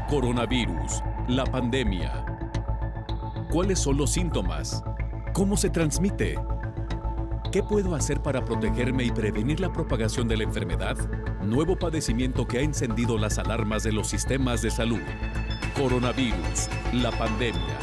Coronavirus, la pandemia. ¿Cuáles son los síntomas? ¿Cómo se transmite? ¿Qué puedo hacer para protegerme y prevenir la propagación de la enfermedad? Nuevo padecimiento que ha encendido las alarmas de los sistemas de salud. Coronavirus, la pandemia.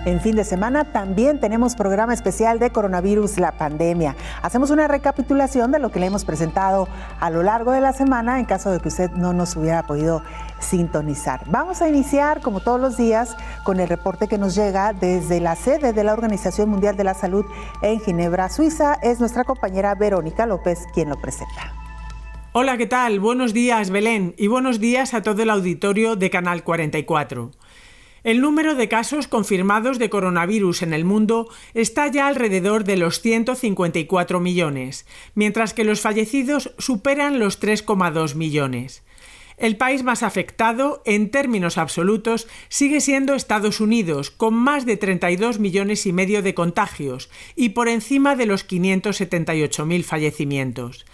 En fin de semana también tenemos programa especial de Coronavirus, la pandemia. Hacemos una recapitulación de lo que le hemos presentado a lo largo de la semana en caso de que usted no nos hubiera podido sintonizar. Vamos a iniciar, como todos los días, con el reporte que nos llega desde la sede de la Organización Mundial de la Salud en Ginebra, Suiza. Es nuestra compañera Verónica López quien lo presenta. Hola, ¿qué tal? Buenos días, Belén, y buenos días a todo el auditorio de Canal 44. El número de casos confirmados de coronavirus en el mundo está ya alrededor de los 154 millones, mientras que los fallecidos superan los 3,2 millones. El país más afectado, en términos absolutos, sigue siendo Estados Unidos, con más de 32 millones y medio de contagios y por encima de los 578.000 fallecimientos.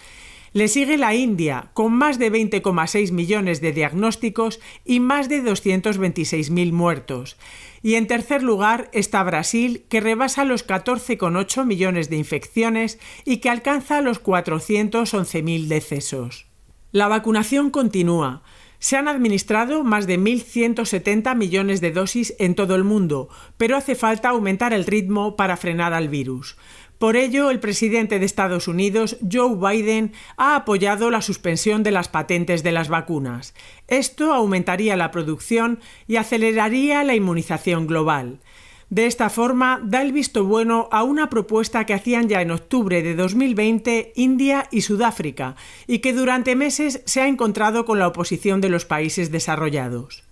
Le sigue la India, con más de 20,6 millones de diagnósticos y más de 226.000 muertos. Y en tercer lugar está Brasil, que rebasa los 14,8 millones de infecciones y que alcanza los 411.000 decesos. La vacunación continúa. Se han administrado más de 1.170 millones de dosis en todo el mundo, pero hace falta aumentar el ritmo para frenar al virus. Por ello, el presidente de Estados Unidos, Joe Biden, ha apoyado la suspensión de las patentes de las vacunas. Esto aumentaría la producción y aceleraría la inmunización global. De esta forma, da el visto bueno a una propuesta que hacían ya en octubre de 2020 India y Sudáfrica y que durante meses se ha encontrado con la oposición de los países desarrollados.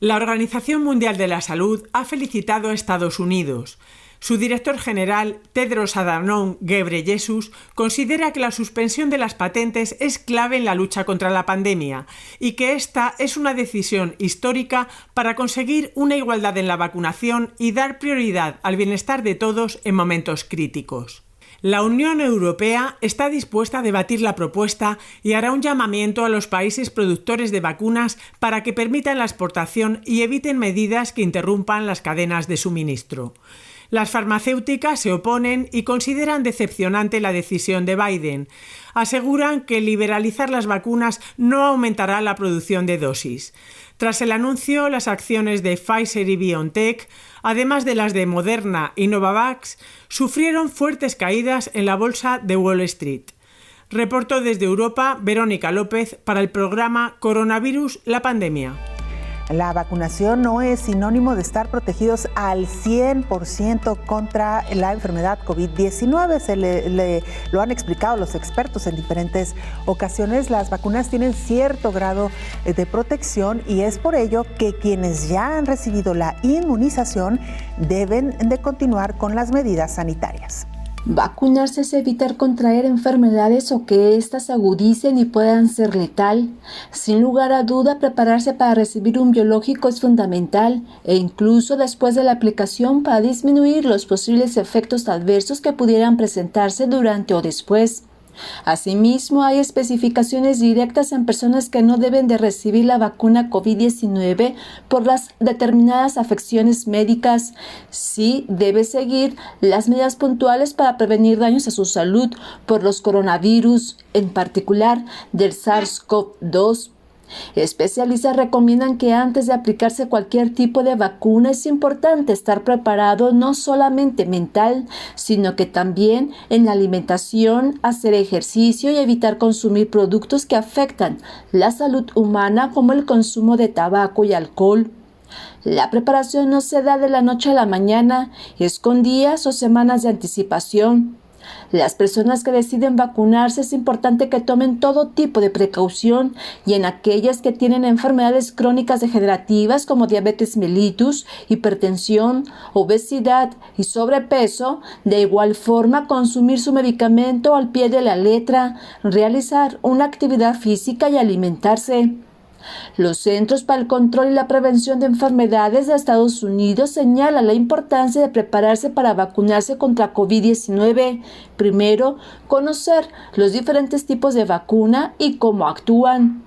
La Organización Mundial de la Salud ha felicitado a Estados Unidos. Su director general, Tedros Adhanom Ghebreyesus, considera que la suspensión de las patentes es clave en la lucha contra la pandemia y que esta es una decisión histórica para conseguir una igualdad en la vacunación y dar prioridad al bienestar de todos en momentos críticos. La Unión Europea está dispuesta a debatir la propuesta y hará un llamamiento a los países productores de vacunas para que permitan la exportación y eviten medidas que interrumpan las cadenas de suministro. Las farmacéuticas se oponen y consideran decepcionante la decisión de Biden. Aseguran que liberalizar las vacunas no aumentará la producción de dosis. Tras el anuncio, las acciones de Pfizer y BioNTech, además de las de Moderna y Novavax, sufrieron fuertes caídas en la bolsa de Wall Street. Reportó desde Europa Verónica López para el programa Coronavirus, la pandemia. La vacunación no es sinónimo de estar protegidos al 100% contra la enfermedad COVID-19. Lo han explicado los expertos en diferentes ocasiones. Las vacunas tienen cierto grado de protección y es por ello que quienes ya han recibido la inmunización deben de continuar con las medidas sanitarias. Vacunarse es evitar contraer enfermedades o que éstas se agudicen y puedan ser letal. Sin lugar a duda, prepararse para recibir un biológico es fundamental e incluso después de la aplicación para disminuir los posibles efectos adversos que pudieran presentarse durante o después. Asimismo, hay especificaciones directas en personas que no deben de recibir la vacuna COVID-19 por las determinadas afecciones médicas. Sí debe seguir las medidas puntuales para prevenir daños a su salud por los coronavirus, en particular del SARS-CoV-2. Especialistas recomiendan que antes de aplicarse cualquier tipo de vacuna es importante estar preparado no solamente mental, sino que también en la alimentación, hacer ejercicio y evitar consumir productos que afectan la salud humana como el consumo de tabaco y alcohol. La preparación no se da de la noche a la mañana, es con días o semanas de anticipación. Las personas que deciden vacunarse es importante que tomen todo tipo de precaución y en aquellas que tienen enfermedades crónicas degenerativas como diabetes mellitus, hipertensión, obesidad y sobrepeso, de igual forma consumir su medicamento al pie de la letra, realizar una actividad física y alimentarse. Los Centros para el Control y la Prevención de Enfermedades de Estados Unidos señalan la importancia de prepararse para vacunarse contra COVID-19. Primero, conocer los diferentes tipos de vacuna y cómo actúan.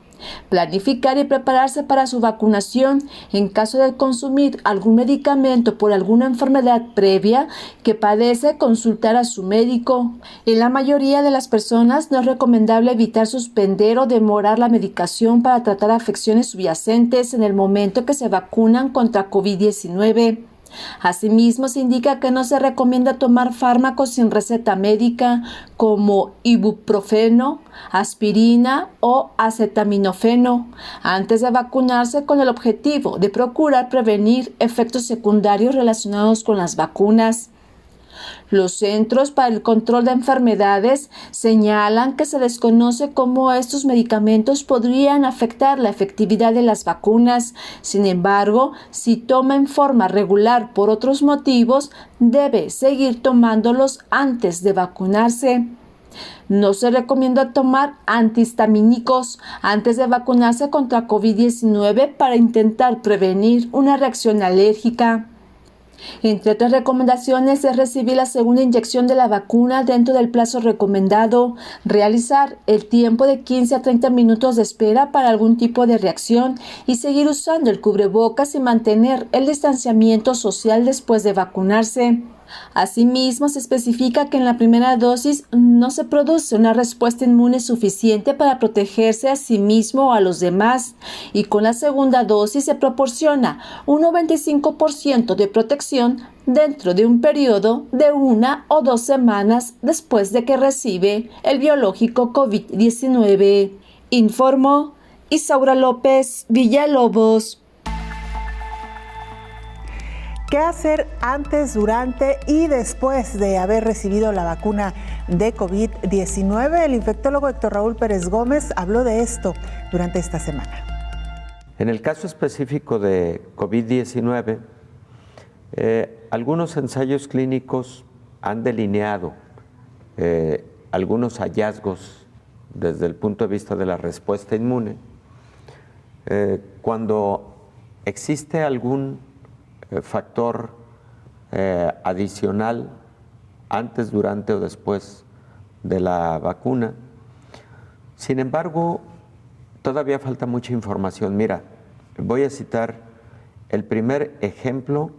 Planificar y prepararse para su vacunación en caso de consumir algún medicamento por alguna enfermedad previa que padece, consultar a su médico. En la mayoría de las personas no es recomendable evitar suspender o demorar la medicación para tratar afecciones subyacentes en el momento que se vacunan contra COVID-19. Asimismo, se indica que no se recomienda tomar fármacos sin receta médica como ibuprofeno, aspirina o acetaminofeno antes de vacunarse, con el objetivo de procurar prevenir efectos secundarios relacionados con las vacunas. Los Centros para el Control de Enfermedades señalan que se desconoce cómo estos medicamentos podrían afectar la efectividad de las vacunas. Sin embargo, si toma en forma regular por otros motivos, debe seguir tomándolos antes de vacunarse. No se recomienda tomar antihistamínicos antes de vacunarse contra COVID-19 para intentar prevenir una reacción alérgica. Entre otras recomendaciones es recibir la segunda inyección de la vacuna dentro del plazo recomendado, realizar el tiempo de 15 a 30 minutos de espera para algún tipo de reacción y seguir usando el cubrebocas y mantener el distanciamiento social después de vacunarse. Asimismo, se especifica que en la primera dosis no se produce una respuesta inmune suficiente para protegerse a sí mismo o a los demás, y con la segunda dosis se proporciona un 95% de protección dentro de un periodo de 1 o 2 semanas después de que recibe el biológico COVID-19. Informó Isaura López Villalobos. ¿Qué hacer antes, durante y después de haber recibido la vacuna de COVID-19? El infectólogo Héctor Raúl Pérez Gómez habló de esto durante esta semana. En el caso específico de COVID-19, algunos ensayos clínicos han delineado algunos hallazgos desde el punto de vista de la respuesta inmune. Cuando existe algún factor adicional antes, durante o después de la vacuna. Sin embargo, todavía falta mucha información. Mira, voy a citar el primer ejemplo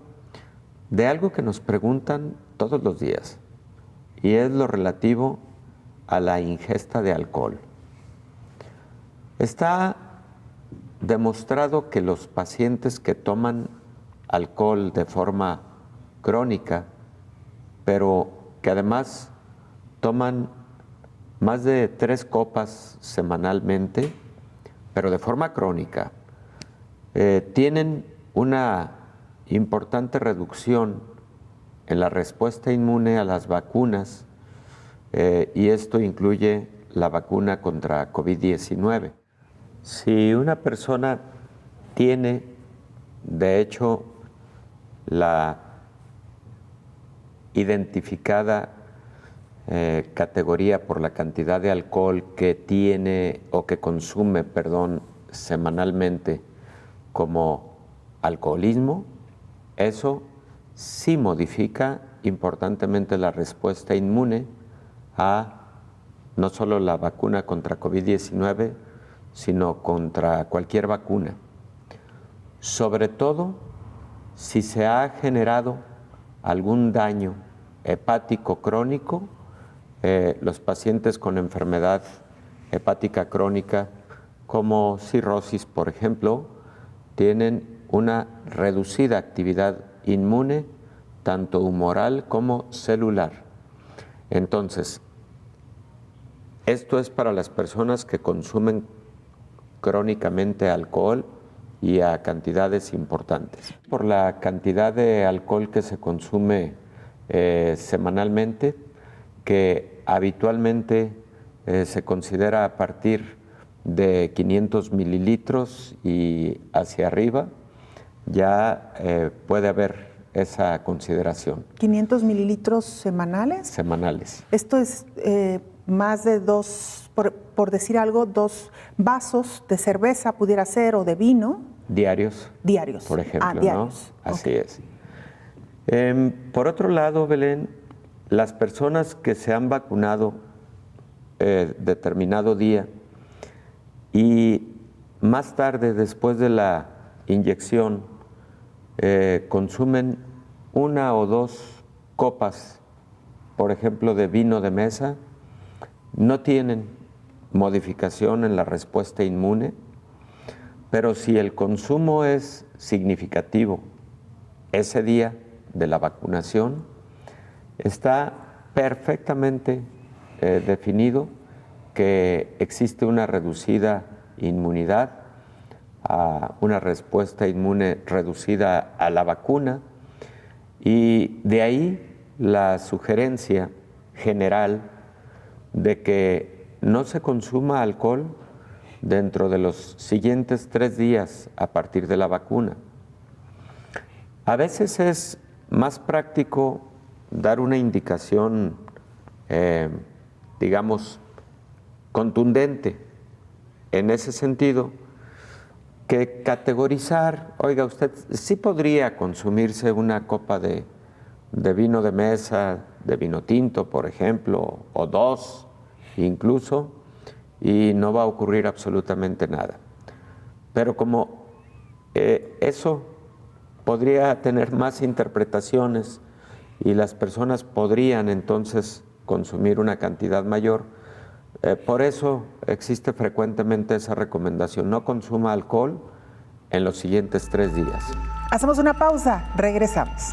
de algo que nos preguntan todos los días, y es lo relativo a la ingesta de alcohol. Está demostrado que los pacientes que toman alcohol de forma crónica, pero que además toman más de 3 copas semanalmente, pero de forma crónica, tienen una importante reducción en la respuesta inmune a las vacunas, y esto incluye la vacuna contra COVID-19. Si una persona tiene, de hecho, la identificada categoría por la cantidad de alcohol que tiene o que consume, semanalmente como alcoholismo, eso sí modifica importantemente la respuesta inmune a no solo la vacuna contra COVID-19, sino contra cualquier vacuna. Sobre todo si se ha generado algún daño hepático crónico. Los pacientes con enfermedad hepática crónica, como cirrosis, por ejemplo, tienen una reducida actividad inmune, tanto humoral como celular. Entonces, esto es para las personas que consumen crónicamente alcohol y a cantidades importantes. Por la cantidad de alcohol que se consume semanalmente, que habitualmente se considera a partir de 500 mililitros y hacia arriba, ya puede haber esa consideración. ¿500 mililitros semanales? Semanales. Esto es más de 2 por decir algo, 2 vasos de cerveza pudiera ser o de vino. Diarios. Diarios. Por ejemplo, diarios. ¿no? Así Okay. es. Por otro lado, Belén, las personas que se han vacunado determinado día y más tarde, después de la inyección, consumen 1 o 2 copas, por ejemplo, de vino de mesa, no tienen modificación en la respuesta inmune, pero si el consumo es significativo ese día de la vacunación, está perfectamente definido que existe una reducida inmunidad, una respuesta inmune reducida a la vacuna, y de ahí la sugerencia general de que no se consuma alcohol dentro de los siguientes 3 días a partir de la vacuna. A veces es más práctico dar una indicación, digamos, contundente en ese sentido, que categorizar, oiga, usted sí podría consumirse una copa de vino de mesa, de vino tinto, por ejemplo, o 2 incluso, y no va a ocurrir absolutamente nada. Pero como eso podría tener más interpretaciones y las personas podrían entonces consumir una cantidad mayor, por eso existe frecuentemente esa recomendación: no consuma alcohol en los siguientes 3 días. Hacemos una pausa, regresamos.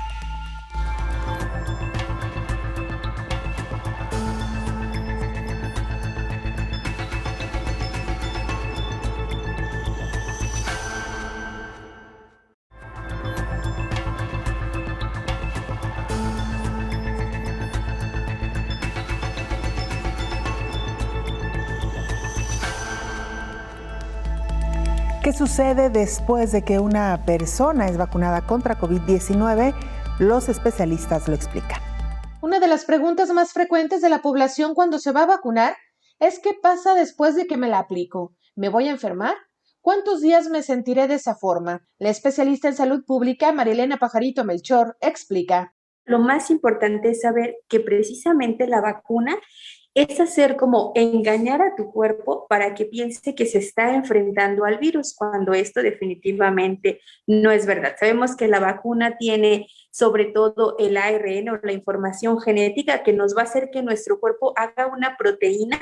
¿Qué sucede después de que una persona es vacunada contra COVID-19? Los especialistas lo explican. Una de las preguntas más frecuentes de la población cuando se va a vacunar es ¿qué pasa después de que me la aplico? ¿Me voy a enfermar? ¿Cuántos días me sentiré de esa forma? La especialista en salud pública, Marilena Pajarito Melchor, explica. Lo más importante es saber que precisamente la vacuna es hacer como engañar a tu cuerpo para que piense que se está enfrentando al virus, cuando esto definitivamente no es verdad. Sabemos que la vacuna tiene sobre todo el ARN o la información genética que nos va a hacer que nuestro cuerpo haga una proteína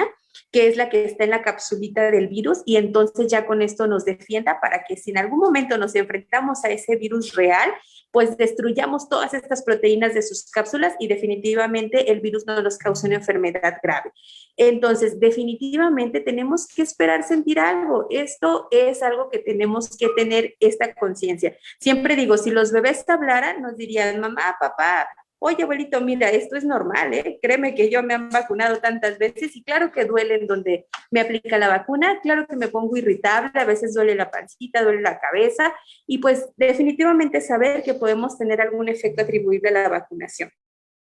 que es la que está en la capsulita del virus, y entonces ya con esto nos defienda para que si en algún momento nos enfrentamos a ese virus real, pues destruyamos todas estas proteínas de sus cápsulas y definitivamente el virus no nos cause una enfermedad grave. Entonces, definitivamente tenemos que esperar sentir algo. Esto es algo que tenemos que tener esta conciencia. Siempre digo, si los bebés hablaran, nos dirían, mamá, papá, oye, abuelito, mira, esto es normal, ¿eh? Créeme que yo me han vacunado tantas veces y claro que duele en donde me aplica la vacuna, claro que me pongo irritable, a veces duele la pancita, duele la cabeza y pues definitivamente saber que podemos tener algún efecto atribuible a la vacunación.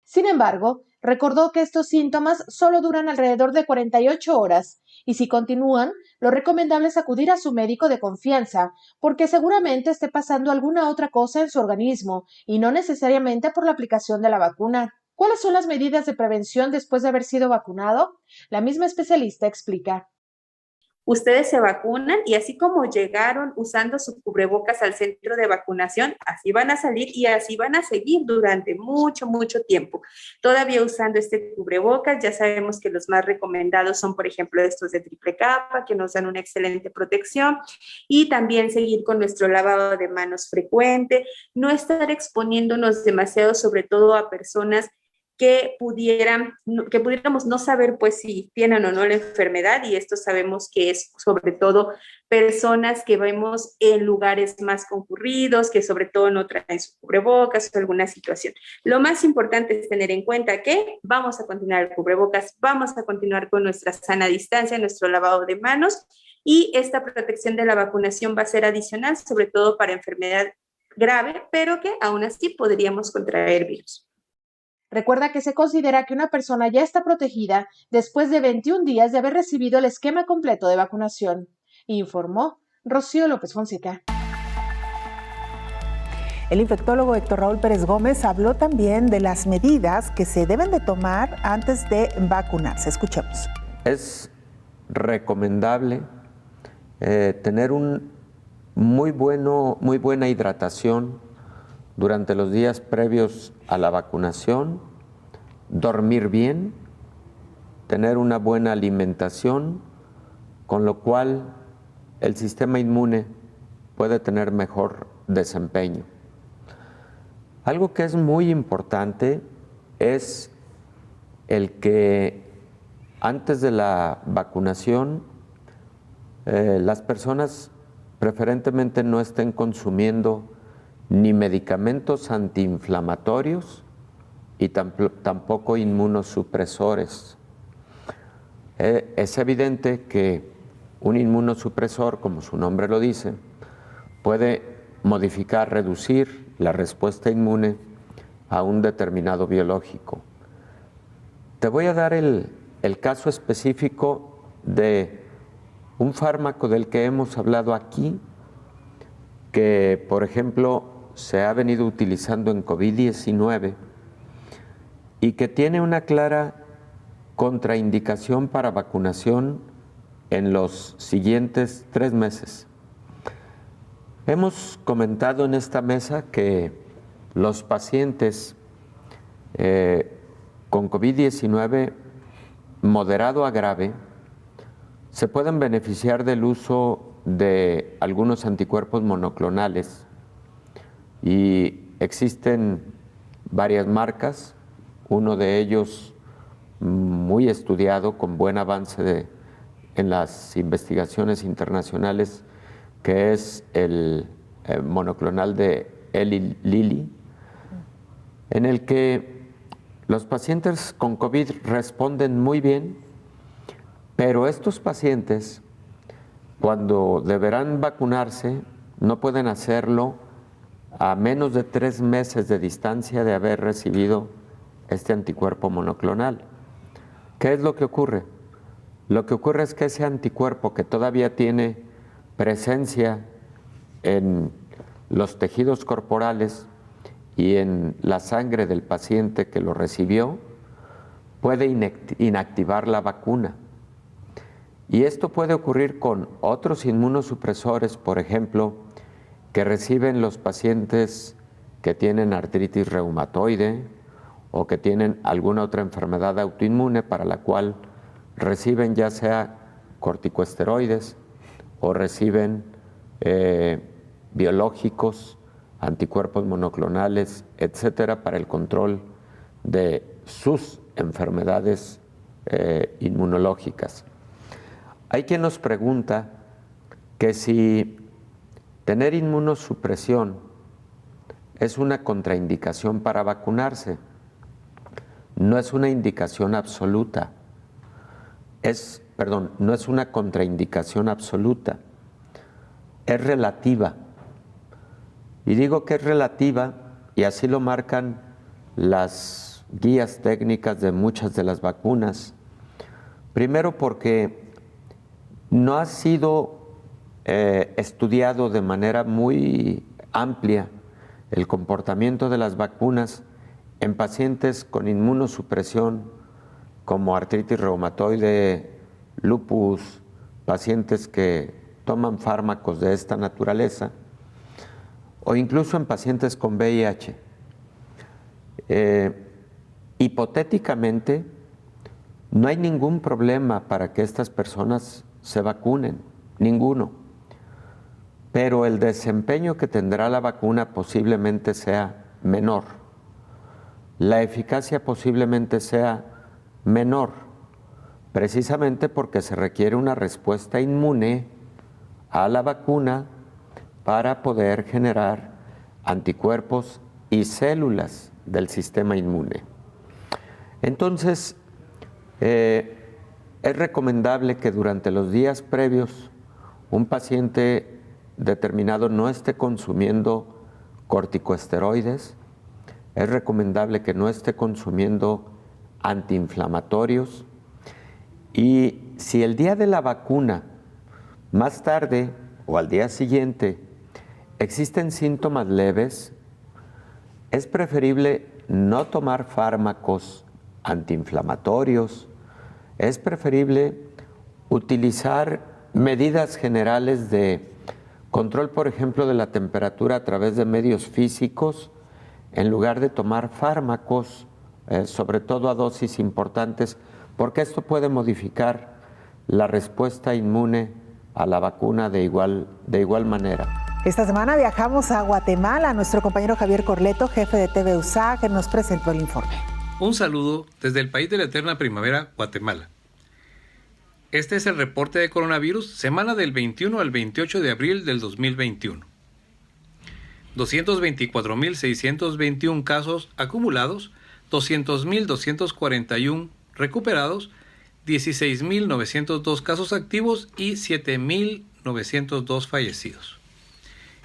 Sin embargo, recordó que estos síntomas solo duran alrededor de 48 horas y si continúan, lo recomendable es acudir a su médico de confianza, porque seguramente esté pasando alguna otra cosa en su organismo y no necesariamente por la aplicación de la vacuna. ¿Cuáles son las medidas de prevención después de haber sido vacunado? La misma especialista explica. Ustedes se vacunan y así como llegaron usando su cubrebocas al centro de vacunación, así van a salir y así van a seguir durante mucho, mucho tiempo. Todavía usando este cubrebocas, ya sabemos que los más recomendados son, por ejemplo, estos de triple capa, que nos dan una excelente protección, y también seguir con nuestro lavado de manos frecuente, no estar exponiéndonos demasiado, sobre todo a personas que pudiéramos no saber pues si tienen o no la enfermedad, y esto sabemos que es sobre todo personas que vemos en lugares más concurridos, que sobre todo no traen su cubrebocas o alguna situación. Lo más importante es tener en cuenta que vamos a continuar el cubrebocas, vamos a continuar con nuestra sana distancia, nuestro lavado de manos, y esta protección de la vacunación va a ser adicional, sobre todo para enfermedad grave, pero que aún así podríamos contraer virus. Recuerda que se considera que una persona ya está protegida después de 21 días de haber recibido el esquema completo de vacunación, informó Rocío López Fonseca. El infectólogo Héctor Raúl Pérez Gómez habló también de las medidas que se deben de tomar antes de vacunarse. Escuchemos. Es recomendable tener muy buena hidratación durante los días previos a la vacunación, dormir bien, tener una buena alimentación, con lo cual el sistema inmune puede tener mejor desempeño. Algo que es muy importante es el que antes de la vacunación las personas preferentemente no estén consumiendo ni medicamentos antiinflamatorios y tampoco inmunosupresores. Es evidente que un inmunosupresor, como su nombre lo dice, puede modificar, reducir la respuesta inmune a un determinado biológico. Te voy a dar el caso específico de un fármaco del que hemos hablado aquí, que, por ejemplo, se ha venido utilizando en COVID-19 y que tiene una clara contraindicación para vacunación en los siguientes 3 meses. Hemos comentado en esta mesa que los pacientes con COVID-19 moderado a grave se pueden beneficiar del uso de algunos anticuerpos monoclonales y existen varias marcas, uno de ellos muy estudiado, con buen avance en las investigaciones internacionales, que es el monoclonal de Eli Lilly, en el que los pacientes con COVID responden muy bien, pero estos pacientes, cuando deberán vacunarse, no pueden hacerlo a menos de 3 meses de distancia de haber recibido este anticuerpo monoclonal. ¿Qué es lo que ocurre? Lo que ocurre es que ese anticuerpo, que todavía tiene presencia en los tejidos corporales y en la sangre del paciente que lo recibió, puede inactivar la vacuna. Y esto puede ocurrir con otros inmunosupresores, por ejemplo, que reciben los pacientes que tienen artritis reumatoide o que tienen alguna otra enfermedad autoinmune para la cual reciben ya sea corticosteroides o reciben biológicos, anticuerpos monoclonales, etcétera, para el control de sus enfermedades inmunológicas. Hay quien nos pregunta que si tener inmunosupresión es una contraindicación para vacunarse. No es una indicación absoluta. No es una contraindicación absoluta. Es relativa. Y digo que es relativa, y así lo marcan las guías técnicas de muchas de las vacunas. Primero porque no ha sido estudiado de manera muy amplia el comportamiento de las vacunas en pacientes con inmunosupresión como artritis reumatoide, lupus, pacientes que toman fármacos de esta naturaleza, o incluso en pacientes con VIH. Hipotéticamente, no hay ningún problema para que estas personas se vacunen, ninguno. Pero el desempeño que tendrá la vacuna posiblemente sea menor. La eficacia posiblemente sea menor, precisamente porque se requiere una respuesta inmune a la vacuna para poder generar anticuerpos y células del sistema inmune. Entonces, es recomendable que durante los días previos un paciente determinado no esté consumiendo corticosteroides, es recomendable que no esté consumiendo antiinflamatorios. Y si el día de la vacuna, más tarde o al día siguiente, existen síntomas leves, es preferible no tomar fármacos antiinflamatorios, es preferible utilizar medidas generales de control, por ejemplo, de la temperatura a través de medios físicos, en lugar de tomar fármacos, sobre todo a dosis importantes, porque esto puede modificar la respuesta inmune a la vacuna de igual manera. Esta semana viajamos a Guatemala. Nuestro compañero Javier Corleto, jefe de TV USAC, nos presentó el informe. Un saludo desde el país de la eterna primavera, Guatemala. Este es el reporte de coronavirus, semana del 21 al 28 de abril del 2021. 224.621 casos acumulados, 200.241 recuperados, 16.902 casos activos y 7.902 fallecidos.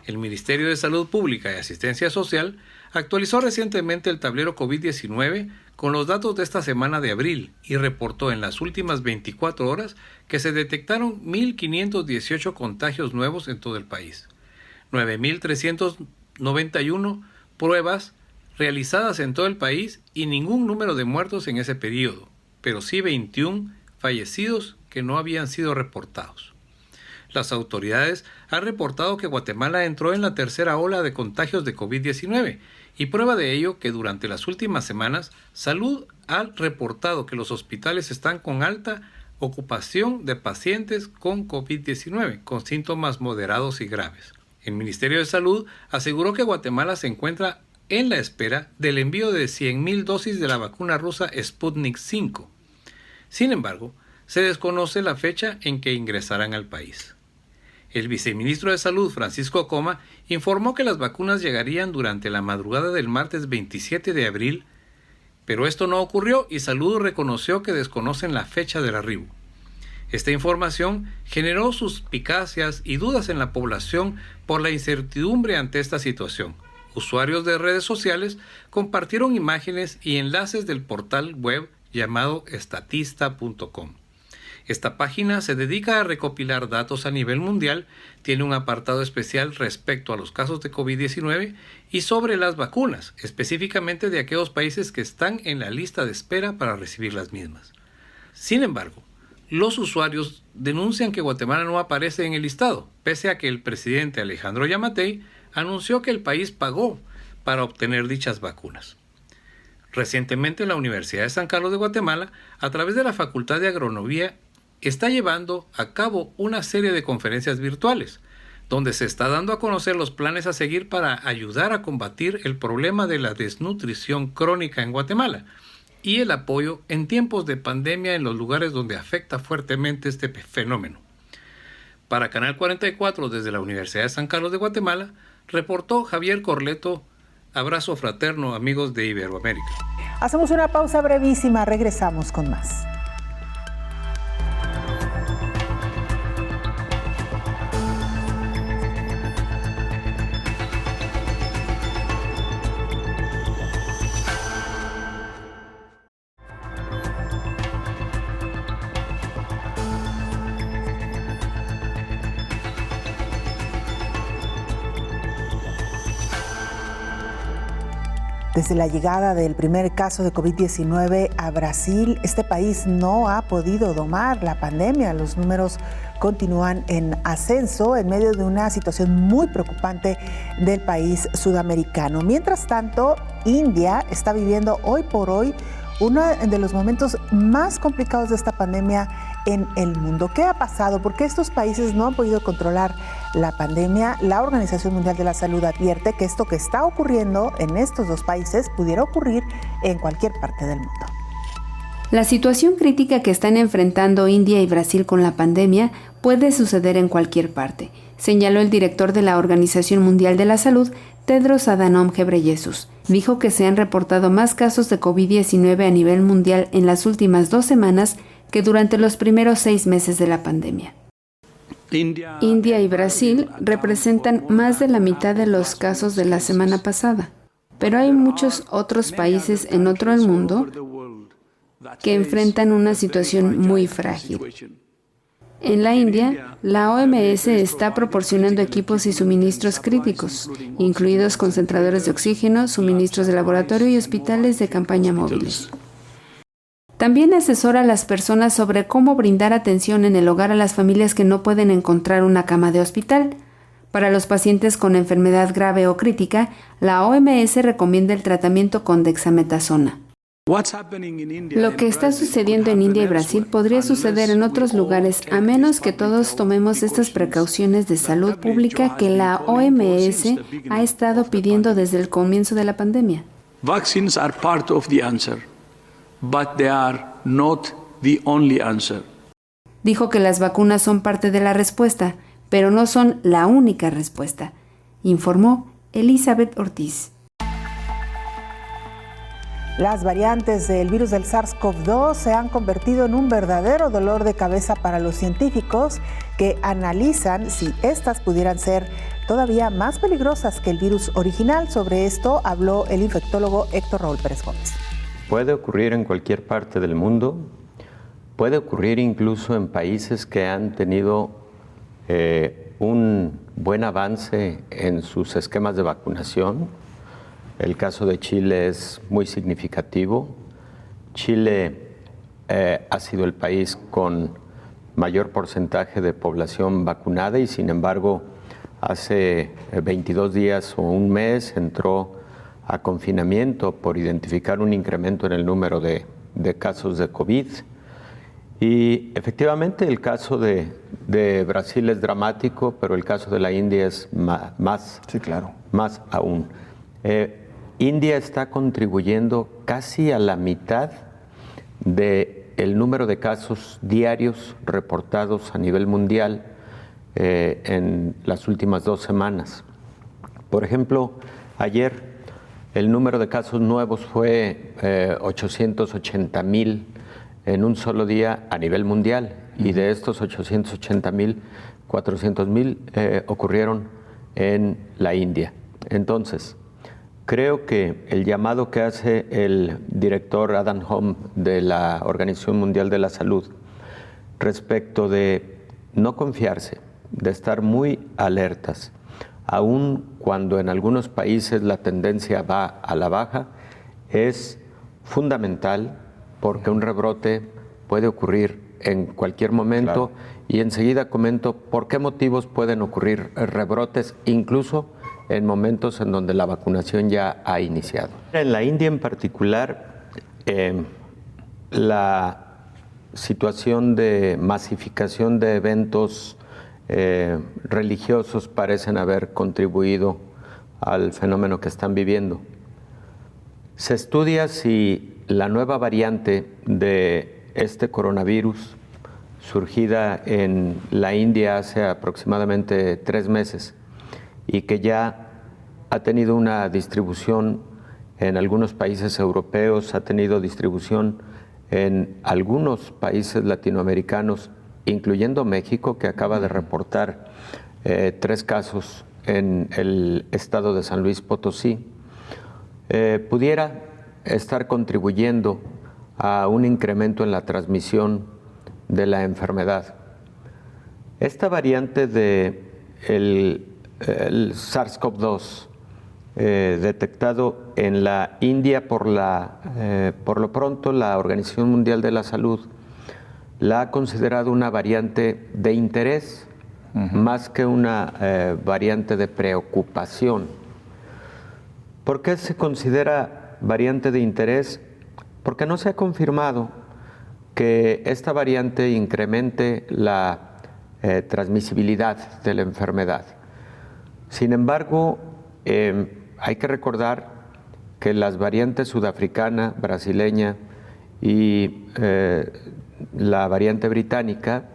El Ministerio de Salud Pública y Asistencia Social actualizó recientemente el tablero COVID-19 con los datos de esta semana de abril y reportó en las últimas 24 horas que se detectaron 1.518 contagios nuevos en todo el país, 9.391 pruebas realizadas en todo el país y ningún número de muertos en ese periodo, pero sí 21 fallecidos que no habían sido reportados. Las autoridades han reportado que Guatemala entró en la tercera ola de contagios de COVID-19 y prueba de ello que durante las últimas semanas, Salud ha reportado que los hospitales están con alta ocupación de pacientes con COVID-19 con síntomas moderados y graves. El Ministerio de Salud aseguró que Guatemala se encuentra en la espera del envío de 100.000 dosis de la vacuna rusa Sputnik V. Sin embargo, se desconoce la fecha en que ingresarán al país. El viceministro de Salud, Francisco Coma, informó que las vacunas llegarían durante la madrugada del martes 27 de abril, pero esto no ocurrió y Salud reconoció que desconocen la fecha del arribo. Esta información generó suspicacias y dudas en la población por la incertidumbre ante esta situación. Usuarios de redes sociales compartieron imágenes y enlaces del portal web llamado estatista.com. Esta página se dedica a recopilar datos a nivel mundial, tiene un apartado especial respecto a los casos de COVID-19 y sobre las vacunas, específicamente de aquellos países que están en la lista de espera para recibir las mismas. Sin embargo, los usuarios denuncian que Guatemala no aparece en el listado, pese a que el presidente Alejandro Yamatei anunció que el país pagó para obtener dichas vacunas. Recientemente, la Universidad de San Carlos de Guatemala, a través de la Facultad de Agronomía, está llevando a cabo una serie de conferencias virtuales, donde se está dando a conocer los planes a seguir para ayudar a combatir el problema de la desnutrición crónica en Guatemala y el apoyo en tiempos de pandemia en los lugares donde afecta fuertemente este fenómeno. Para Canal 44, desde la Universidad de San Carlos de Guatemala, reportó Javier Corleto. Abrazo fraterno, amigos de Iberoamérica. Hacemos una pausa brevísima, regresamos con más. Desde la llegada del primer caso de COVID-19 a Brasil, este país no ha podido domar la pandemia. Los números continúan en ascenso en medio de una situación muy preocupante del país sudamericano. Mientras tanto, India está viviendo hoy por hoy uno de los momentos más complicados de esta pandemia en el mundo. ¿Qué ha pasado? ¿Por qué estos países no han podido controlar la pandemia? La Organización Mundial de la Salud advierte que esto que está ocurriendo en estos dos países pudiera ocurrir en cualquier parte del mundo. La situación crítica que están enfrentando India y Brasil con la pandemia puede suceder en cualquier parte, señaló el director de la Organización Mundial de la Salud, Tedros Adhanom Ghebreyesus. Dijo que se han reportado más casos de COVID-19 a nivel mundial en las últimas 2 semanas que durante los primeros 6 meses de la pandemia. India y Brasil representan más de la mitad de los casos de la semana pasada. Pero hay muchos otros países en otro del mundo que enfrentan una situación muy frágil. En la India, la OMS está proporcionando equipos y suministros críticos, incluidos concentradores de oxígeno, suministros de laboratorio y hospitales de campaña móviles. También asesora a las personas sobre cómo brindar atención en el hogar a las familias que no pueden encontrar una cama de hospital. Para los pacientes con enfermedad grave o crítica, la OMS recomienda el tratamiento con dexametasona. Lo que está sucediendo en India y Brasil podría suceder en otros lugares, a menos que todos tomemos estas precauciones de salud pública que la OMS ha estado pidiendo desde el comienzo de la pandemia. Vaccines are part of the answer, but they are not the only answer. Dijo que las vacunas son parte de la respuesta, pero no son la única respuesta, informó Elizabeth Ortiz. Las variantes del virus del SARS-CoV-2 se han convertido en un verdadero dolor de cabeza para los científicos que analizan si estas pudieran ser todavía más peligrosas que el virus original. Sobre esto habló el infectólogo Héctor Raúl Pérez Gómez. Puede ocurrir en cualquier parte del mundo, puede ocurrir incluso en países que han tenido un buen avance en sus esquemas de vacunación. El caso de Chile es muy significativo. Chile ha sido el país con mayor porcentaje de población vacunada y sin embargo hace 22 días o un mes entró a confinamiento por identificar un incremento en el número de casos de COVID. Y efectivamente el caso de Brasil es dramático, pero el caso de la India es más aún. India está contribuyendo casi a la mitad del número de casos diarios reportados a nivel mundial en las últimas 2 semanas. Por ejemplo, ayer el número de casos nuevos fue 880,000 en un solo día a nivel mundial, y de estos 880,000, 400,000 ocurrieron en la India. Entonces, creo que el llamado que hace el director Adam Hom de la Organización Mundial de la Salud respecto de no confiarse, de estar muy alertas, aun cuando en algunos países la tendencia va a la baja, es fundamental porque un rebrote puede ocurrir en cualquier momento. Claro. Y enseguida comento por qué motivos pueden ocurrir rebrotes, incluso en momentos en donde la vacunación ya ha iniciado. En la India en particular, la situación de masificación de eventos religiosos parecen haber contribuido al fenómeno que están viviendo. Se estudia si la nueva variante de este coronavirus, surgida en la India hace aproximadamente 3 meses, y que ya ha tenido una distribución en algunos países europeos, ha tenido distribución en algunos países latinoamericanos, incluyendo México, que acaba de reportar 3 casos en el estado de San Luis Potosí, pudiera estar contribuyendo a un incremento en la transmisión de la enfermedad. Esta variante del SARS-CoV-2 detectado en la India por lo pronto la Organización Mundial de la Salud la ha considerado una variante de interés más que una variante de preocupación. ¿Por qué se considera variante de interés? Porque no se ha confirmado que esta variante incremente la transmisibilidad de la enfermedad. Sin embargo, hay que recordar que las variantes sudafricana, brasileña y la variante británica,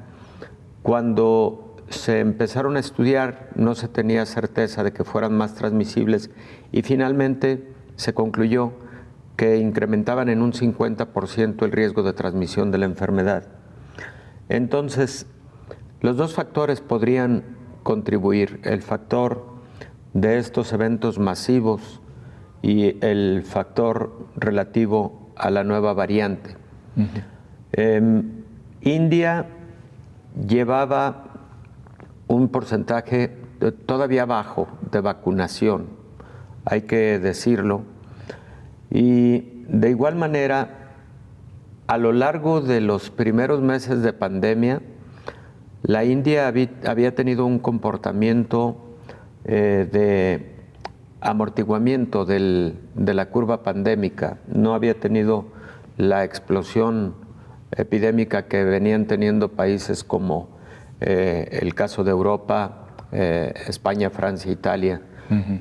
cuando se empezaron a estudiar no se tenía certeza de que fueran más transmisibles y finalmente se concluyó que incrementaban en un 50% el riesgo de transmisión de la enfermedad. Entonces, los 2 factores podrían contribuir: el factor de estos eventos masivos y el factor relativo a la nueva variante. India llevaba un porcentaje todavía bajo de vacunación, hay que decirlo, y de igual manera, a lo largo de los primeros meses de pandemia, la India había tenido un comportamiento de amortiguamiento de la curva pandémica, no había tenido la explosión epidémica que venían teniendo países como el caso de Europa, España, Francia, Italia,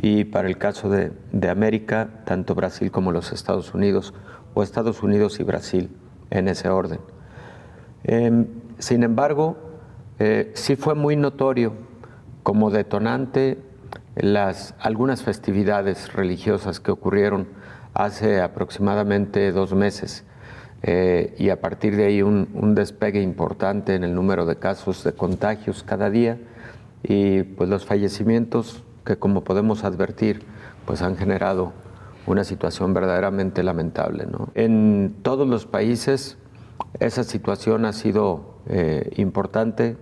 y para el caso de América, tanto Brasil como los Estados Unidos, o Estados Unidos y Brasil, en ese orden. Sin embargo, sí fue muy notorio como detonante algunas festividades religiosas que ocurrieron hace aproximadamente 2 meses, y a partir de ahí un despegue importante en el número de casos de contagios cada día, y pues los fallecimientos que, como podemos advertir, pues han generado una situación verdaderamente lamentable, ¿no? En todos los países esa situación ha sido importante.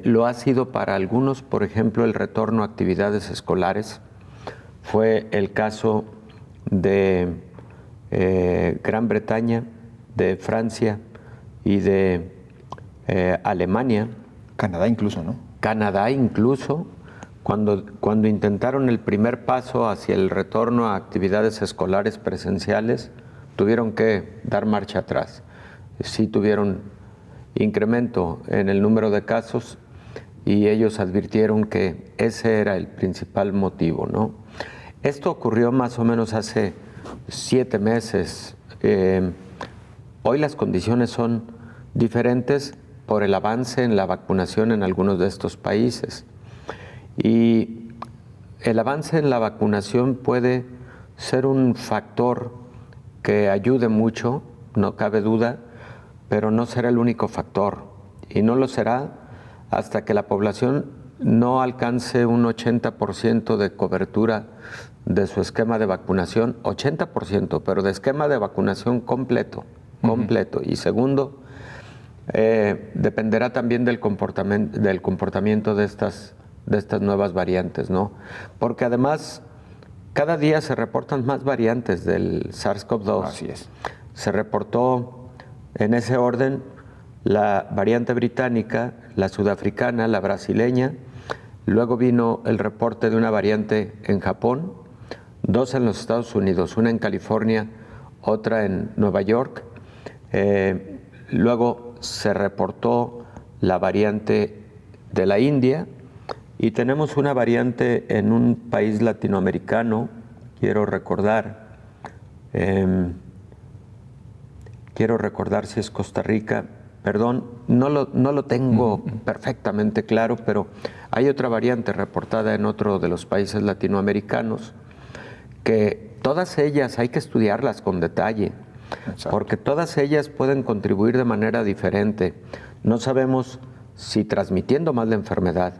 Lo ha sido para algunos, por ejemplo, el retorno a actividades escolares. Fue el caso de Gran Bretaña, de Francia y de Alemania. Canadá incluso, ¿no? Canadá incluso, cuando intentaron el primer paso hacia el retorno a actividades escolares presenciales, tuvieron que dar marcha atrás. Sí tuvieron incremento en el número de casos y ellos advirtieron que ese era el principal motivo, ¿no? Esto ocurrió más o menos hace 7 meses. Hoy las condiciones son diferentes por el avance en la vacunación en algunos de estos países. Y el avance en la vacunación puede ser un factor que ayude mucho, no cabe duda, pero no será el único factor. Y no lo será hasta que la población no alcance un 80% de cobertura de su esquema de vacunación, 80%, pero de esquema de vacunación completo. Y segundo, dependerá también del comportamiento de estas nuevas variantes, ¿no? Porque además, cada día se reportan más variantes del SARS-CoV-2. Así es. Se reportó en ese orden la variante británica, la sudafricana, la brasileña, luego vino el reporte de una variante en Japón, 2 en los Estados Unidos, una en California, otra en Nueva York, luego se reportó la variante de la India y tenemos una variante en un país latinoamericano, quiero recordar si es Costa Rica, perdón, no lo tengo perfectamente claro, pero hay otra variante reportada en otro de los países latinoamericanos, que todas ellas hay que estudiarlas con detalle. Exacto. Porque todas ellas pueden contribuir de manera diferente. No sabemos si transmitiendo más la enfermedad,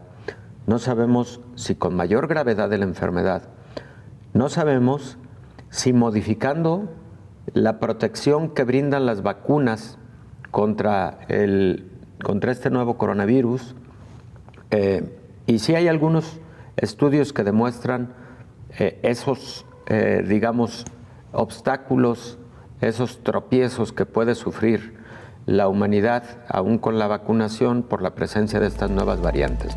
no sabemos si con mayor gravedad de la enfermedad, no sabemos si modificando la protección que brindan las vacunas contra este nuevo coronavirus, y sí hay algunos estudios que demuestran esos, digamos, obstáculos, esos tropiezos que puede sufrir la humanidad aún con la vacunación por la presencia de estas nuevas variantes.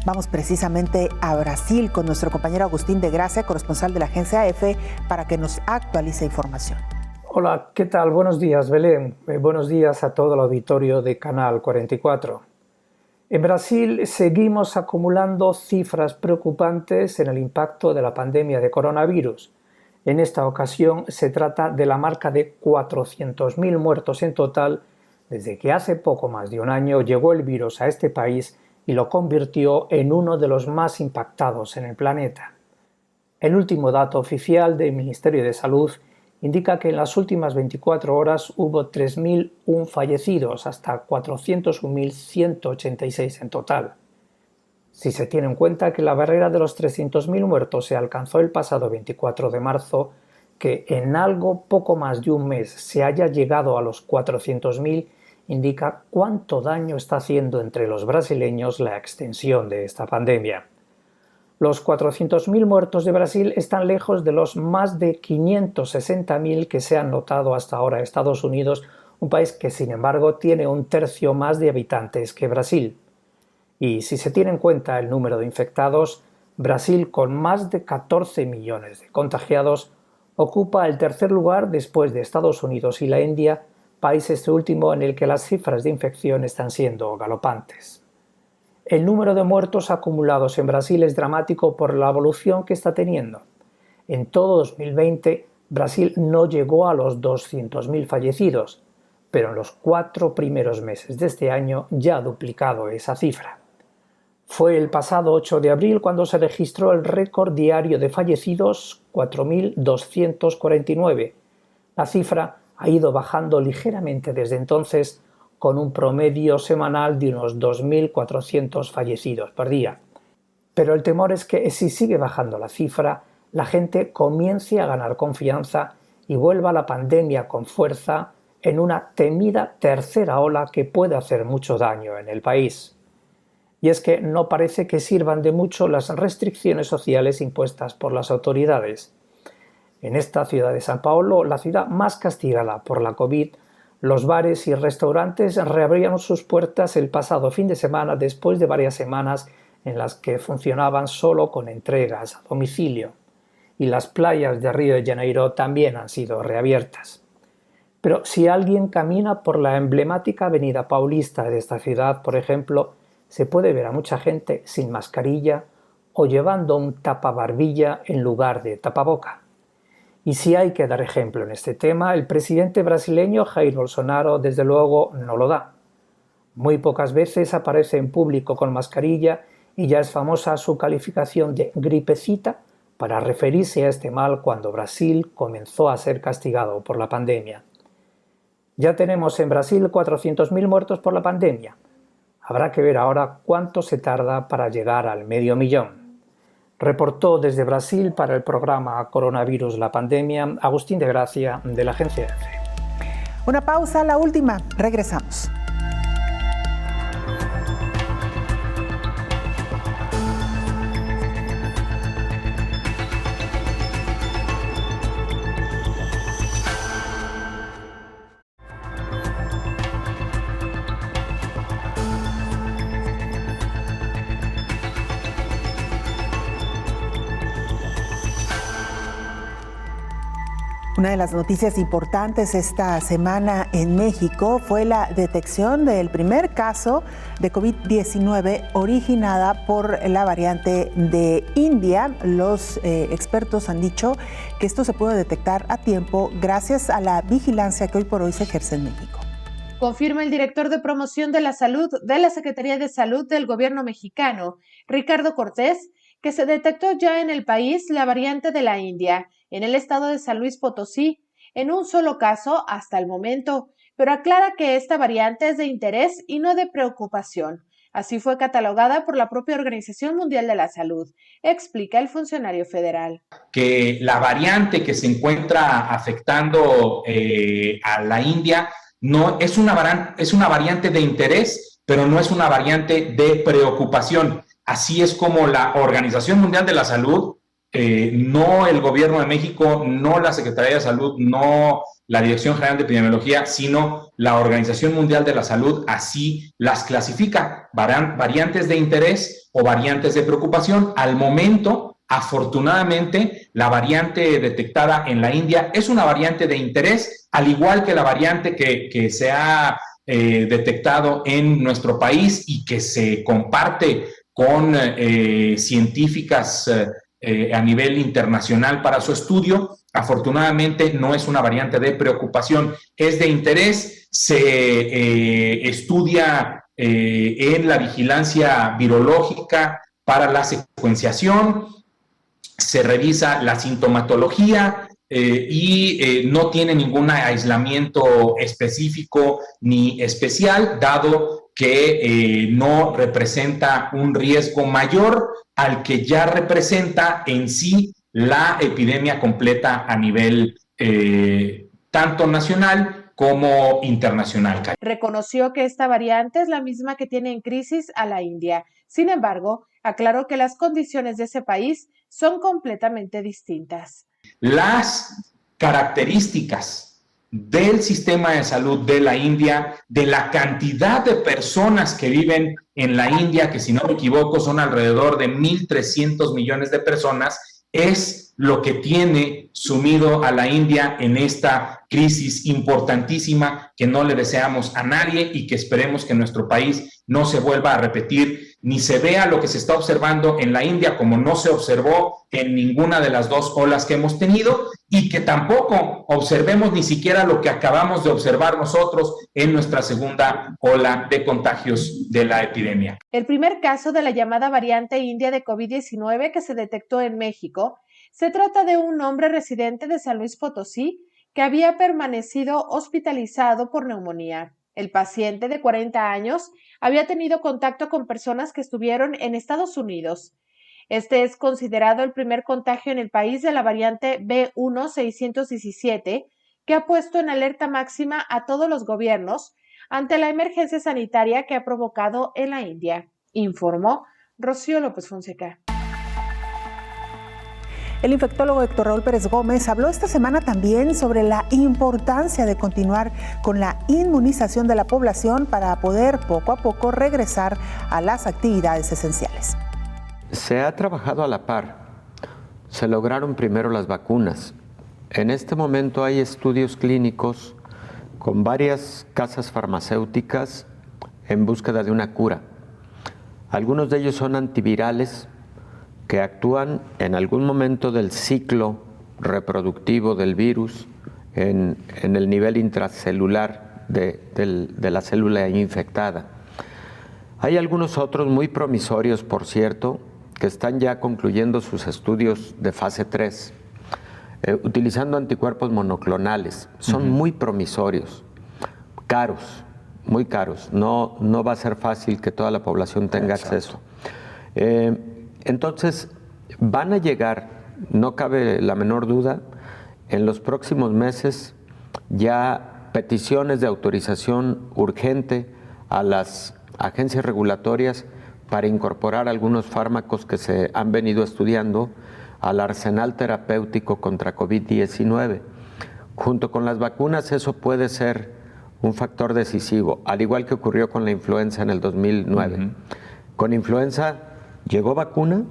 Vamos precisamente a Brasil con nuestro compañero Agustín de Gracia, corresponsal de la agencia EFE, para que nos actualice información. Hola, ¿qué tal? Buenos días, Belén. Buenos días a todo el auditorio de Canal 44. En Brasil seguimos acumulando cifras preocupantes en el impacto de la pandemia de coronavirus. En esta ocasión se trata de la marca de 400.000 muertos en total desde que hace poco más de un año llegó el virus a este país y lo convirtió en uno de los más impactados en el planeta. El último dato oficial del Ministerio de Salud indica que en las últimas 24 horas hubo 3.001 fallecidos, hasta 401.186 en total. Si se tiene en cuenta que la barrera de los 300.000 muertos se alcanzó el pasado 24 de marzo, que en algo poco más de un mes se haya llegado a los 400.000, indica cuánto daño está haciendo entre los brasileños la extensión de esta pandemia. Los 400.000 muertos de Brasil están lejos de los más de 560.000 que se han notado hasta ahora en Estados Unidos, un país que sin embargo tiene un tercio más de habitantes que Brasil. Y si se tiene en cuenta el número de infectados, Brasil, con más de 14 millones de contagiados, ocupa el tercer lugar después de Estados Unidos y la India, país este último en el que las cifras de infección están siendo galopantes. El número de muertos acumulados en Brasil es dramático por la evolución que está teniendo. En todo 2020, Brasil no llegó a los 200.000 fallecidos, pero en los 4 primeros meses de este año ya ha duplicado esa cifra. Fue el pasado 8 de abril cuando se registró el récord diario de fallecidos, 4.249. La cifra ha ido bajando ligeramente desde entonces, con un promedio semanal de unos 2.400 fallecidos por día. Pero el temor es que si sigue bajando la cifra, la gente comience a ganar confianza y vuelva la pandemia con fuerza en una temida tercera ola que puede hacer mucho daño en el país. Y es que no parece que sirvan de mucho las restricciones sociales impuestas por las autoridades. En esta ciudad de São Paulo, la ciudad más castigada por la COVID, los bares y restaurantes reabrieron sus puertas el pasado fin de semana después de varias semanas en las que funcionaban solo con entregas a domicilio. Y las playas de Río de Janeiro también han sido reabiertas. Pero si alguien camina por la emblemática avenida Paulista de esta ciudad, por ejemplo, se puede ver a mucha gente sin mascarilla o llevando un tapabarbilla en lugar de tapaboca. Y si hay que dar ejemplo en este tema, el presidente brasileño Jair Bolsonaro desde luego no lo da. Muy pocas veces aparece en público con mascarilla y ya es famosa su calificación de gripecita para referirse a este mal cuando Brasil comenzó a ser castigado por la pandemia. Ya tenemos en Brasil 400.000 muertos por la pandemia. Habrá que ver ahora cuánto se tarda para llegar al 500.000. Reportó desde Brasil para el programa Coronavirus la Pandemia Agustín de Gracia de la Agencia EFE. Una pausa, la última. Regresamos. Una de las noticias importantes esta semana en México fue la detección del primer caso de COVID-19 originada por la variante de India. Los expertos han dicho que esto se puede detectar a tiempo gracias a la vigilancia que hoy por hoy se ejerce en México. Confirma el director de promoción de la salud de la Secretaría de Salud del Gobierno mexicano, Ricardo Cortés, que se detectó ya en el país la variante de la India, en el estado de San Luis Potosí, en un solo caso hasta el momento, pero aclara que esta variante es de interés y no de preocupación. Así fue catalogada por la propia Organización Mundial de la Salud, explica el funcionario federal. Que la variante que se encuentra afectando a la India no es una variante de interés, pero no es una variante de preocupación. Así es como la Organización Mundial de la Salud, no el Gobierno de México, no la Secretaría de Salud, no la Dirección General de Epidemiología, sino la Organización Mundial de la Salud, así las clasifica, variantes de interés o variantes de preocupación. Al momento, afortunadamente, la variante detectada en la India es una variante de interés, al igual que la variante que se ha detectado en nuestro país y que se comparte con científicas a nivel internacional para su estudio. Afortunadamente no es una variante de preocupación, es de interés, se estudia en la vigilancia virológica para la secuenciación, se revisa la sintomatología y no tiene ningún aislamiento específico ni especial, dado que no representa un riesgo mayor al que ya representa en sí la epidemia completa a nivel tanto nacional como internacional. Reconoció que esta variante es la misma que tiene en crisis a la India. Sin embargo, aclaró que las condiciones de ese país son completamente distintas. Las características del sistema de salud de la India, de la cantidad de personas que viven en la India, que si no me equivoco son alrededor de 1.300 millones de personas, es lo que tiene sumido a la India en esta crisis importantísima que no le deseamos a nadie y que esperemos que en nuestro país no se vuelva a repetir, ni se vea lo que se está observando en la India como no se observó en ninguna de las dos olas que hemos tenido, y que tampoco observemos ni siquiera lo que acabamos de observar nosotros en nuestra segunda ola de contagios de la epidemia. El primer caso de la llamada variante india de COVID-19 que se detectó en México se trata de un hombre residente de San Luis Potosí que había permanecido hospitalizado por neumonía. El paciente de 40 años había tenido contacto con personas que estuvieron en Estados Unidos. Este es considerado el primer contagio en el país de la variante B1617, que ha puesto en alerta máxima a todos los gobiernos ante la emergencia sanitaria que ha provocado en la India, informó Rocío López Fonseca. El infectólogo Héctor Raúl Pérez Gómez habló esta semana también sobre la importancia de continuar con la inmunización de la población para poder poco a poco regresar a las actividades esenciales. Se ha trabajado a la par. Se lograron primero las vacunas. En este momento hay estudios clínicos con varias casas farmacéuticas en búsqueda de una cura. Algunos de ellos son antivirales que actúan en algún momento del ciclo reproductivo del virus en el nivel intracelular de la célula infectada. Hay algunos otros muy promisorios, por cierto, que están ya concluyendo sus estudios de fase 3, utilizando anticuerpos monoclonales. Son muy promisorios, caros, muy caros. No va a ser fácil que toda la población tenga acceso. Entonces, van a llegar, no cabe la menor duda, en los próximos meses ya peticiones de autorización urgente a las agencias regulatorias para incorporar algunos fármacos que se han venido estudiando al arsenal terapéutico contra COVID-19. Junto con las vacunas, eso puede ser un factor decisivo, al igual que ocurrió con la influenza en el 2009. Con influenza llegó vacuna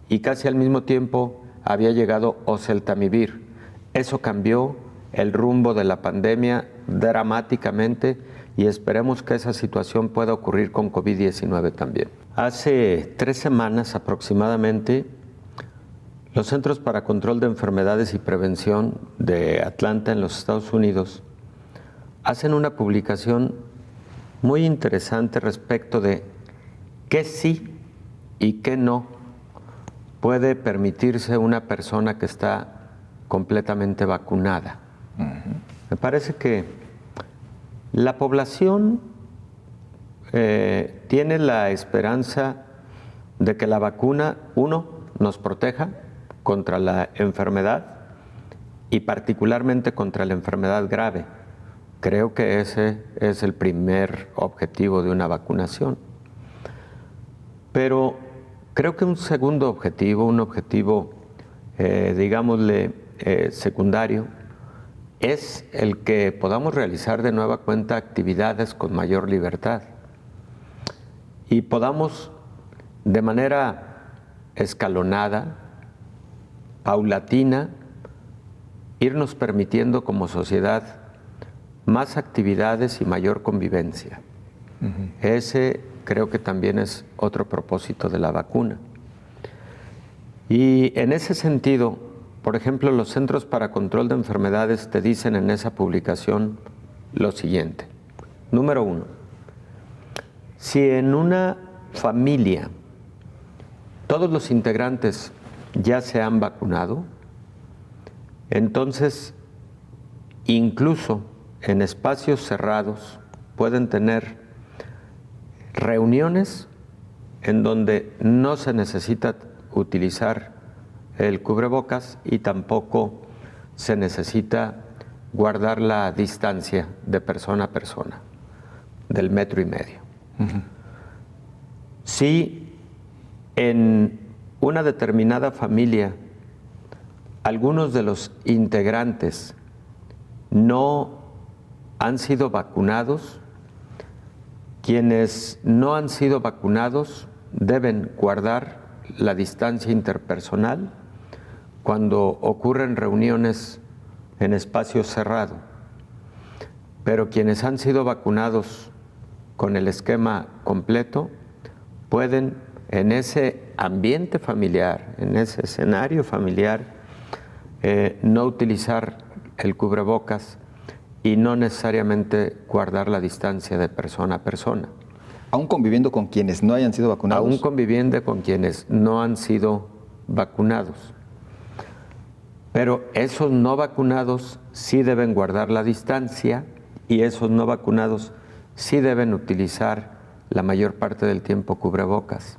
y casi al mismo tiempo había llegado oseltamivir. Eso cambió el rumbo de la pandemia dramáticamente y esperemos que esa situación pueda ocurrir con COVID-19 también. Hace 3 semanas aproximadamente, los Centros para Control de Enfermedades y Prevención de Atlanta, en los Estados Unidos, hacen una publicación muy interesante respecto de qué sí y qué no puede permitirse una persona que está completamente vacunada. Me parece que la población tiene la esperanza de que la vacuna, uno, nos proteja contra la enfermedad y particularmente contra la enfermedad grave. Creo que ese es el primer objetivo de una vacunación. Pero creo que un segundo objetivo, un objetivo, digámosle, secundario, es el que podamos realizar de nueva cuenta actividades con mayor libertad y podamos de manera escalonada, paulatina, irnos permitiendo como sociedad más actividades y mayor convivencia. Ese creo que también es otro propósito de la vacuna. Y en ese sentido, por ejemplo, los Centros para Control de Enfermedades te dicen en esa publicación lo siguiente. Número 1, si en una familia todos los integrantes ya se han vacunado, entonces incluso en espacios cerrados pueden tener reuniones en donde no se necesita utilizar el cubrebocas y tampoco se necesita guardar la distancia de persona a persona, del 1,5 metros. Si en una determinada familia algunos de los integrantes no han sido vacunados, quienes no han sido vacunados deben guardar la distancia interpersonal cuando ocurren reuniones en espacio cerrado. Pero quienes han sido vacunados con el esquema completo pueden, en ese ambiente familiar, en ese escenario familiar, no utilizar el cubrebocas y no necesariamente guardar la distancia de persona a persona. ¿Aún conviviendo con quienes no hayan sido vacunados? Aún conviviendo con quienes no han sido vacunados. Pero esos no vacunados sí deben guardar la distancia y esos no vacunados sí deben utilizar la mayor parte del tiempo cubrebocas.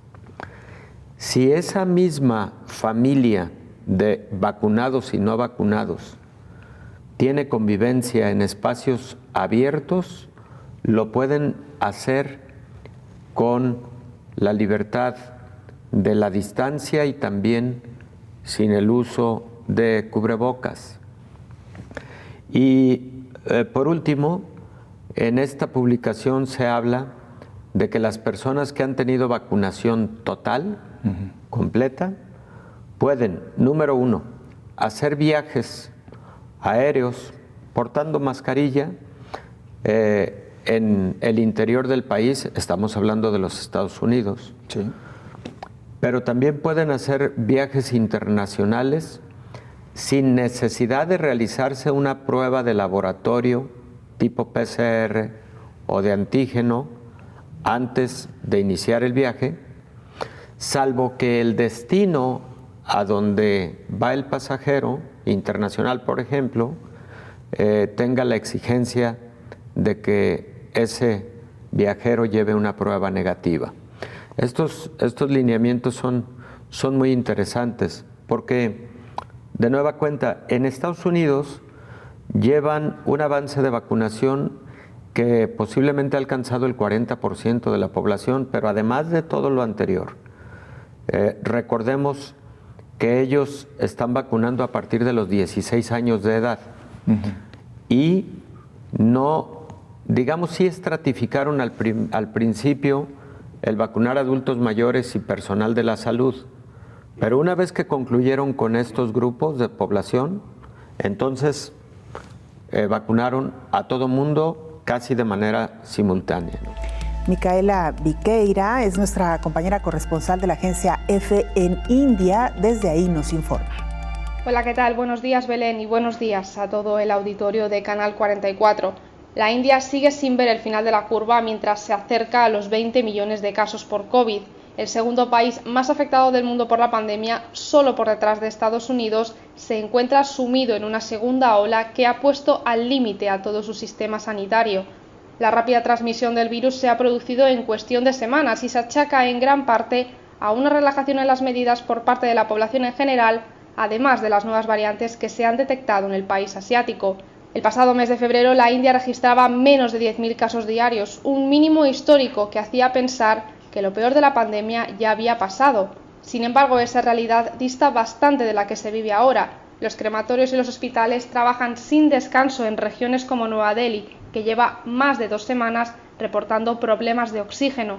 Si esa misma familia de vacunados y no vacunados tiene convivencia en espacios abiertos, lo pueden hacer con la libertad de la distancia y también sin el uso de cubrebocas. Y por último, en esta publicación se habla de que las personas que han tenido vacunación total, completa, pueden, número 1, hacer viajes aéreos portando mascarilla en el interior del país, estamos hablando de los Estados Unidos, sí. Pero también pueden hacer viajes internacionales sin necesidad de realizarse una prueba de laboratorio tipo PCR o de antígeno antes de iniciar el viaje, salvo que el destino a donde va el pasajero internacional, por ejemplo, tenga la exigencia de que ese viajero lleve una prueba negativa. Estos lineamientos son muy interesantes porque, de nueva cuenta, en Estados Unidos llevan un avance de vacunación que posiblemente ha alcanzado el 40% de la población, pero además de todo lo anterior, recordemos que ellos están vacunando a partir de los 16 años de edad y no, digamos, sí estratificaron al principio el vacunar adultos mayores y personal de la salud, pero una vez que concluyeron con estos grupos de población, entonces vacunaron a todo mundo casi de manera simultánea. Micaela Viqueira es nuestra compañera corresponsal de la agencia EFE en India. Desde ahí nos informa. Hola, ¿qué tal? Buenos días, Belén, y buenos días a todo el auditorio de Canal 44. La India sigue sin ver el final de la curva mientras se acerca a los 20 millones de casos por COVID. El segundo país más afectado del mundo por la pandemia, solo por detrás de Estados Unidos, se encuentra sumido en una segunda ola que ha puesto al límite a todo su sistema sanitario. La rápida transmisión del virus se ha producido en cuestión de semanas y se achaca en gran parte a una relajación en las medidas por parte de la población en general, además de las nuevas variantes que se han detectado en el país asiático. El pasado mes de febrero la India registraba menos de 10.000 casos diarios, un mínimo histórico que hacía pensar que lo peor de la pandemia ya había pasado. Sin embargo, esa realidad dista bastante de la que se vive ahora. Los crematorios y los hospitales trabajan sin descanso en regiones como Nueva Delhi, que lleva más de 2 semanas reportando problemas de oxígeno.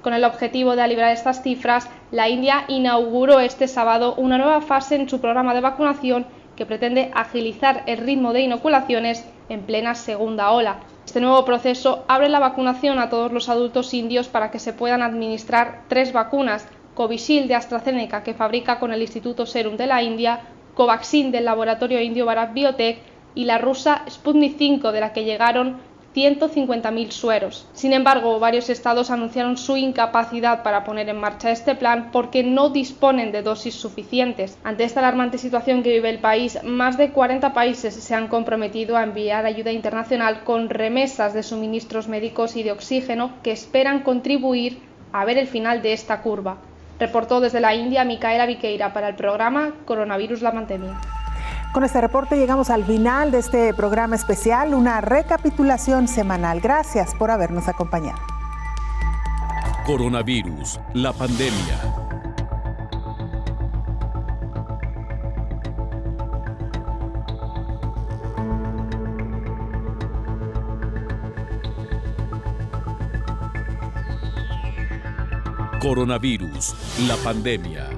Con el objetivo de aliviar estas cifras, la India inauguró este sábado una nueva fase en su programa de vacunación que pretende agilizar el ritmo de inoculaciones en plena segunda ola. Este nuevo proceso abre la vacunación a todos los adultos indios para que se puedan administrar 3 vacunas: Covishield de AstraZeneca, que fabrica con el Instituto Serum de la India, Covaxin del laboratorio indio Bharat Biotech y la rusa Sputnik V, de la que llegaron 150.000 sueros. Sin embargo, varios estados anunciaron su incapacidad para poner en marcha este plan porque no disponen de dosis suficientes. Ante esta alarmante situación que vive el país, más de 40 países se han comprometido a enviar ayuda internacional con remesas de suministros médicos y de oxígeno que esperan contribuir a ver el final de esta curva. Reportó desde la India Micaela Viqueira para el programa Coronavirus la Pandemia. Con este reporte llegamos al final de este programa especial, una recapitulación semanal. Gracias por habernos acompañado. Coronavirus, la pandemia. Coronavirus, la pandemia.